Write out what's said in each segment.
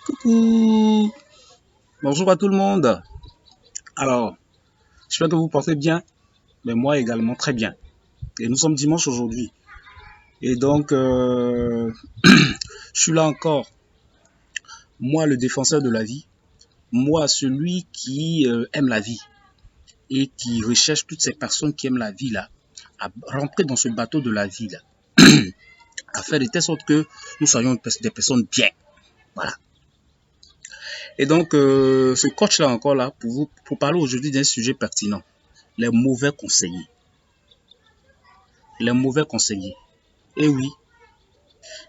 Coucou, bonjour à tout le monde. Alors, j'espère que vous portez bien, mais moi également très bien. Et nous sommes dimanche aujourd'hui. Et donc, je suis là encore, moi le défenseur de la vie, moi celui qui aime la vie et qui recherche toutes ces personnes qui aiment la vie là, à rentrer dans ce bateau de la vie là, à faire de telle sorte que nous soyons des personnes bien. Voilà. Et donc, ce coach là encore là, pour parler aujourd'hui d'un sujet pertinent, les mauvais conseillers. Les mauvais conseillers. Et oui,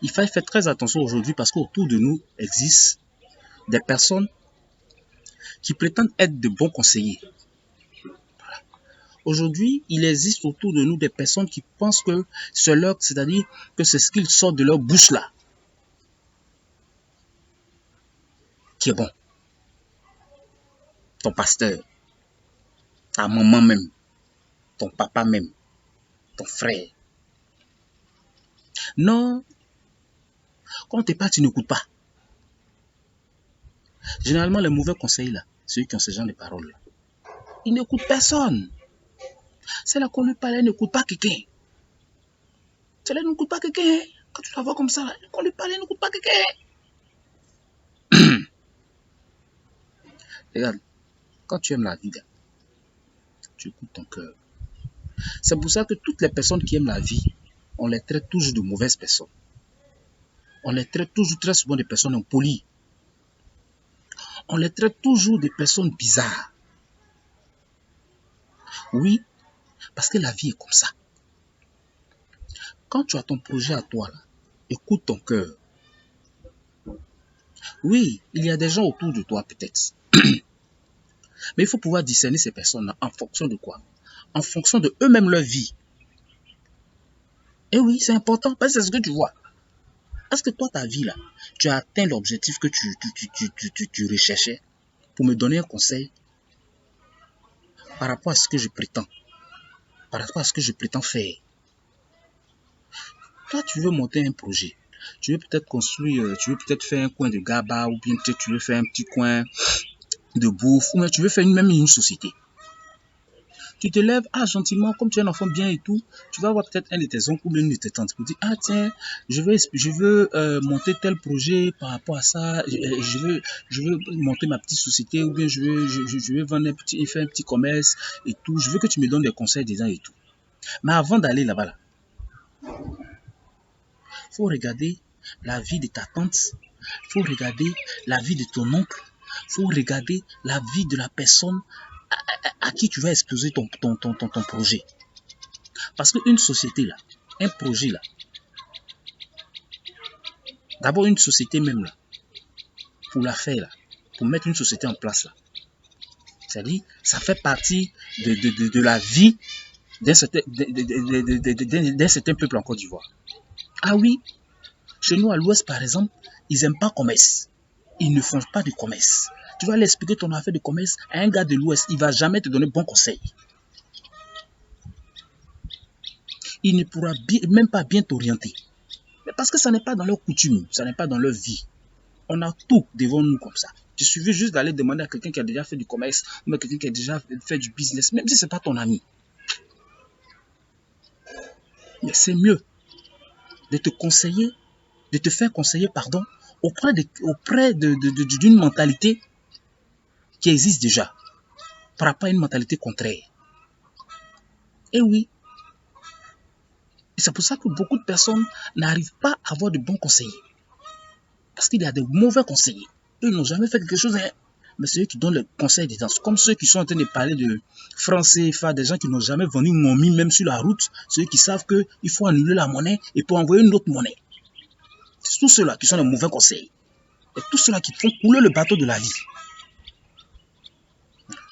il faut faire très attention aujourd'hui parce qu'autour de nous existent des personnes qui prétendent être de bons conseillers. Aujourd'hui, il existe autour de nous des personnes qui pensent que c'est leur, c'est-à-dire que c'est ce qu'ils sortent de leur bouche là qui est bon. Ton pasteur, ta maman même, ton papa même, ton frère. Non, quand t'es pas, tu n'écoutes pas. Généralement, les mauvais conseils là, ceux qui ont ce genre de paroles là, ils n'écoutent personne. C'est là qu'on lui parle, ils n'écoutent pas quelqu'un. C'est là qu'ils n'écoutent pas quelqu'un. Quand tu la vois comme ça, qu'on lui parle, ils n'écoutent pas quelqu'un. Regarde, quand tu aimes la vie, tu écoutes ton cœur. C'est pour ça que toutes les personnes qui aiment la vie, on les traite toujours de mauvaises personnes. On les traite toujours très souvent de personnes impolies. On les traite toujours de personnes bizarres. Oui, parce que la vie est comme ça. Quand tu as ton projet à toi, là, écoute ton cœur. Oui, il y a des gens autour de toi peut-être. Mais il faut pouvoir discerner ces personnes-là en fonction de quoi? En fonction de eux-mêmes leur vie. Et oui, c'est important parce que c'est ce que tu vois. Est-ce que toi, ta vie, là, tu as atteint l'objectif que tu recherchais pour me donner un conseil par rapport à ce que je prétends, par rapport à ce que je prétends faire? Toi, tu veux monter un projet. Tu veux peut-être construire, tu veux peut-être faire un coin de gaba ou bien peut-être tu veux faire un petit coin de bouffe ou bien tu veux faire même une société. Tu te lèves, gentiment, comme tu es un enfant bien et tout, tu vas voir peut-être un de tes oncles ou une de tes tantes pour dire, tiens, je veux monter tel projet par rapport à ça, je veux monter ma petite société ou bien je veux vendre faire un petit commerce et tout, je veux que tu me donnes des conseils dedans et tout. Mais avant d'aller là-bas, là, faut regarder la vie de ta tante, faut regarder la vie de ton oncle, faut regarder la vie de la personne à qui tu vas exposer ton projet. Parce qu'une société là, un projet là, d'abord une société même là, pour la faire là, pour mettre une société en place là, c'est-à-dire ça fait partie de la vie d'un certain peuple en Côte d'Ivoire. Ah oui, chez nous à l'ouest par exemple, ils n'aiment pas commerce. Ils ne font pas de commerce. Tu vas aller expliquer ton affaire de commerce à un gars de l'ouest, il ne va jamais te donner bon conseil. Il ne pourra même pas bien t'orienter. Mais parce que ça n'est pas dans leur coutume, ça n'est pas dans leur vie. On a tout devant nous comme ça. Il suffit juste d'aller demander à quelqu'un qui a déjà fait du commerce ou à quelqu'un qui a déjà fait du business, même si ce n'est pas ton ami. Mais c'est mieux de te conseiller, de te faire conseiller, auprès d'une mentalité qui existe déjà, par rapport à une mentalité contraire. Et oui, et c'est pour ça que beaucoup de personnes n'arrivent pas à avoir de bons conseillers. Parce qu'il y a de mauvais conseillers. Eux n'ont jamais fait quelque chose, mais c'est eux qui donnent les conseils des gens. Comme ceux qui sont en train de parler de francs CFA, des gens qui n'ont jamais vendu une momie même sur la route, ceux qui savent qu'il faut annuler la monnaie et pour envoyer une autre monnaie. C'est tous ceux-là qui sont les mauvais conseillers. Et tous ceux-là qui font couler le bateau de la vie.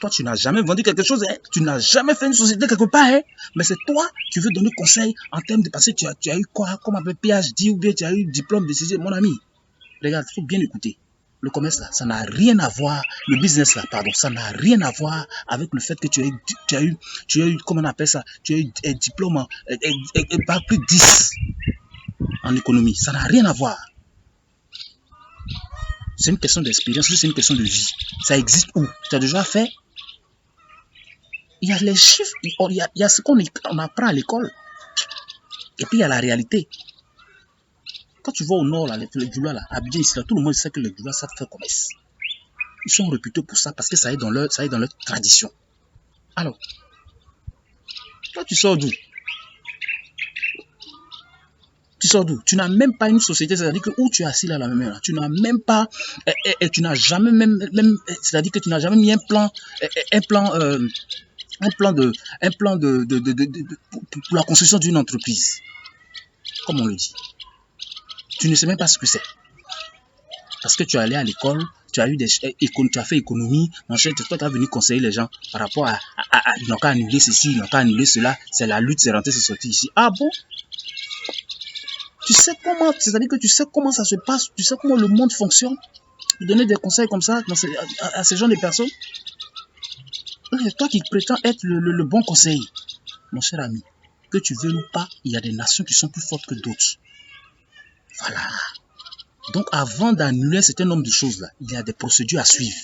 Toi, tu n'as jamais vendu quelque chose, tu n'as jamais fait une société quelque part, mais c'est toi qui veux donner conseil en termes de passé. Tu as eu quoi, comme un PhD ou bien tu as eu diplôme de CG, mon ami. Regarde, il faut bien écouter. Le commerce là, ça n'a rien à voir, le business là, pardon, ça n'a rien à voir avec le fait que tu as eu, comment on appelle ça, tu as eu un diplôme, pas plus de 10 en économie. Ça n'a rien à voir. C'est une question d'expérience, c'est une question de vie. Ça existe où? Tu as déjà fait? Il y a les chiffres, il y a ce qu'on apprend à l'école. Et puis il y a la réalité. Quand tu vas au nord, là, les Djoula, là, à Abidjan, ici, là, tout le monde sait que les Djoula savent faire commerce. Ils sont réputés pour ça parce que ça est dans leur tradition. Alors, toi, tu sors d'où? Tu sors d'où? Tu n'as même pas une société, c'est-à-dire que où tu es assis là, là, tu n'as même pas, tu n'as jamais même c'est-à-dire que tu n'as jamais mis un plan, pour la construction d'une entreprise, comme on le dit. Tu ne sais même pas ce que c'est. Parce que tu es allé à l'école, tu as fait économie, ensuite toi tu as venu conseiller les gens par rapport à ils n'ont qu'à annuler ceci, ils n'ont qu'à annuler cela, c'est la lutte, c'est rentré, c'est sorti ici. Ah bon? Tu sais comment, c'est-à-dire que tu sais comment ça se passe, tu sais comment le monde fonctionne, donner des conseils comme ça à ces gens de personnes. C'est toi qui prétends être le bon conseiller. Mon cher ami, que tu veux ou pas, il y a des nations qui sont plus fortes que d'autres. Voilà. Donc avant d'annuler un certain nombre de choses là, il y a des procédures à suivre.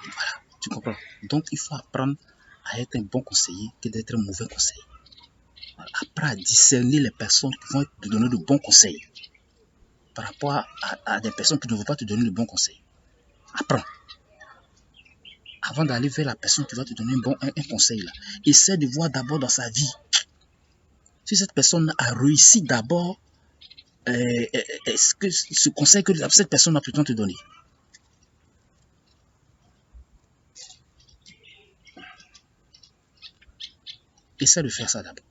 Voilà, tu comprends? Donc il faut apprendre à être un bon conseiller que d'être un mauvais conseiller. Voilà. Apprends à discerner les personnes qui vont te donner de bons conseils par rapport à des personnes qui ne vont pas te donner de bons conseils. Apprends. Avant d'aller vers la personne qui va te donner un conseil, là, essaie de voir d'abord dans sa vie. Si cette personne a réussi d'abord, est-ce que ce conseil que cette personne a pu te donner? Essaie de faire ça d'abord.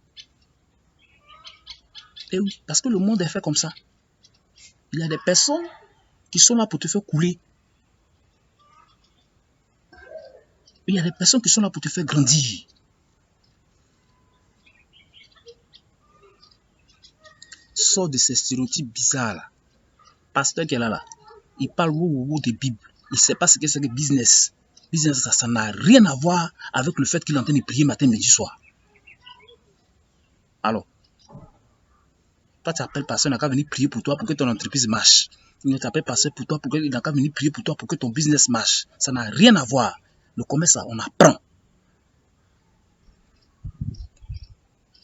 Et oui, parce que le monde est fait comme ça. Il y a des personnes qui sont là pour te faire couler. Il y a des personnes qui sont là pour te faire grandir. Sors de ces stéréotypes bizarres là. Pasteur qui est là, il parle de Bible. Il ne sait pas ce que c'est que business. Business, ça n'a rien à voir avec le fait qu'il est en train de prier matin, midi, soir. Alors, toi, tu appelles pasteur, il n'a qu'à venir prier pour toi pour que ton entreprise marche. Il t'appelle pasteur pour toi, il n'a qu'à venir prier pour toi pour que ton business marche. Ça n'a rien à voir. Le commerce, on apprend.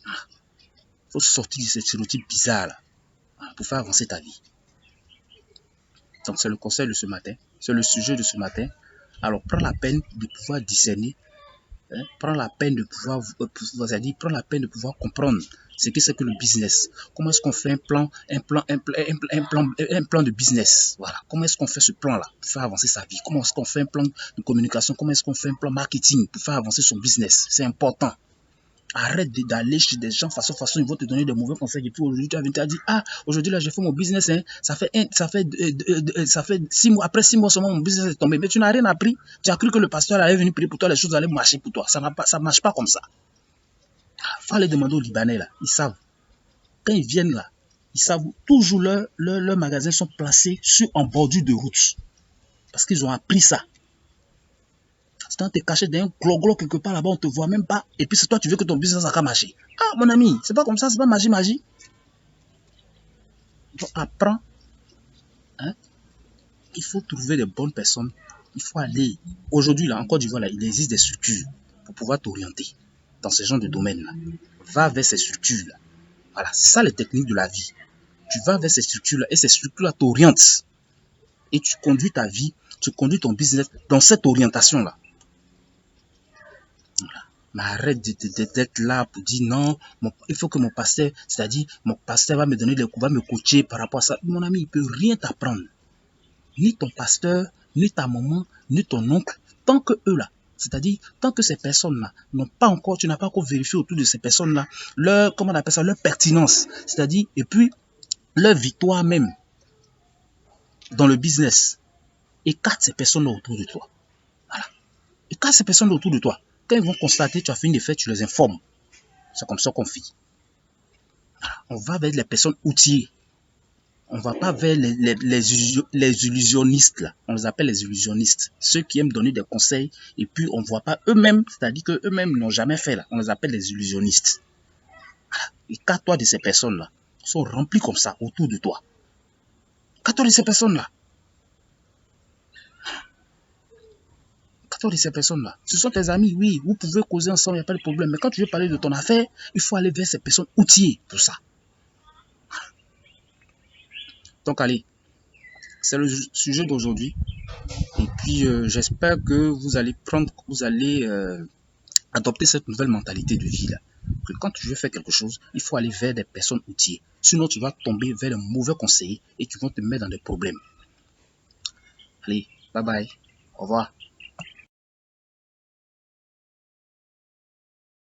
Il faut sortir de ces stéréotypes bizarres là, pour faire avancer ta vie. Donc, c'est le conseil de ce matin. C'est le sujet de ce matin. Alors, prends la peine de pouvoir discerner. Prends la peine de pouvoir, prends la peine de pouvoir comprendre ce que c'est que le business. Comment est-ce qu'on fait un plan de business. Voilà. Comment est-ce qu'on fait ce plan-là pour faire avancer sa vie? Comment est-ce qu'on fait un plan de communication? Comment est-ce qu'on fait un plan marketing pour faire avancer son business? C'est important. Arrête d'aller chez des gens façon, ils vont te donner de mauvais conseils. Et puis aujourd'hui, tu as dit, ah, aujourd'hui là, j'ai fait mon business, hein, ça fait 6 mois, après 6 mois seulement, mon business est tombé. Mais tu n'as rien appris. Tu as cru que le pasteur allait venir prier pour toi, les choses allaient marcher pour toi. Ça ne marche pas comme ça. Il faut aller demander aux Libanais là, ils savent. Quand ils viennent là, ils savent toujours leurs magasins sont placés en bordure de route. Parce qu'ils ont appris ça. Si tu es caché dans un glo quelque part là-bas, on ne te voit même pas. Et puis c'est toi, tu veux que ton business a qu'à marcher. Ah, mon ami, c'est pas comme ça, c'est pas magie. Donc, apprends. Hein? Il faut trouver des bonnes personnes. Il faut aller. Aujourd'hui, là, en Côte d'Ivoire, il existe des structures pour pouvoir t'orienter dans ce genre de domaine-là. Va vers ces structures-là. Voilà, c'est ça les techniques de la vie. Tu vas vers ces structures-là et ces structures-là t'orientent. Et tu conduis ta vie, tu conduis ton business dans cette orientation-là. Voilà. Mais arrête d'être là pour dire non, il faut que mon pasteur, c'est-à-dire mon pasteur va me donner des coups, va me coacher par rapport à ça. Mon ami, il ne peut rien t'apprendre. Ni ton pasteur, ni ta maman, ni ton oncle, tant que eux là, c'est-à-dire tant que ces personnes-là n'ont pas encore, tu n'as pas encore vérifié autour de ces personnes-là, comment on appelle ça, leur pertinence, c'est-à-dire, et puis leur victoire même dans le business. Écarte ces personnes-là autour de toi. Voilà. Écarte ces personnes-là autour de toi. Quand ils vont constater que tu as fait une défaite, tu les informes. C'est comme ça qu'on fait. Voilà. On va vers les personnes outillées. On ne va pas vers les illusionnistes. Là. On les appelle les illusionnistes. Ceux qui aiment donner des conseils et puis on ne voit pas eux-mêmes, c'est-à-dire qu'eux-mêmes n'ont jamais fait. Là. On les appelle les illusionnistes. Et toi de ces personnes-là sont remplies comme ça autour de toi. Toi de ces personnes-là. De ces personnes-là. Ce sont tes amis, oui, vous pouvez causer ensemble, il n'y a pas de problème. Mais quand tu veux parler de ton affaire, il faut aller vers ces personnes outillées pour ça. Donc allez, c'est le sujet d'aujourd'hui. Et puis j'espère que vous allez adopter cette nouvelle mentalité de vie là. Que quand tu veux faire quelque chose, il faut aller vers des personnes outillées. Sinon, tu vas tomber vers les mauvais conseillers et tu vas te mettre dans des problèmes. Allez, bye bye. Au revoir.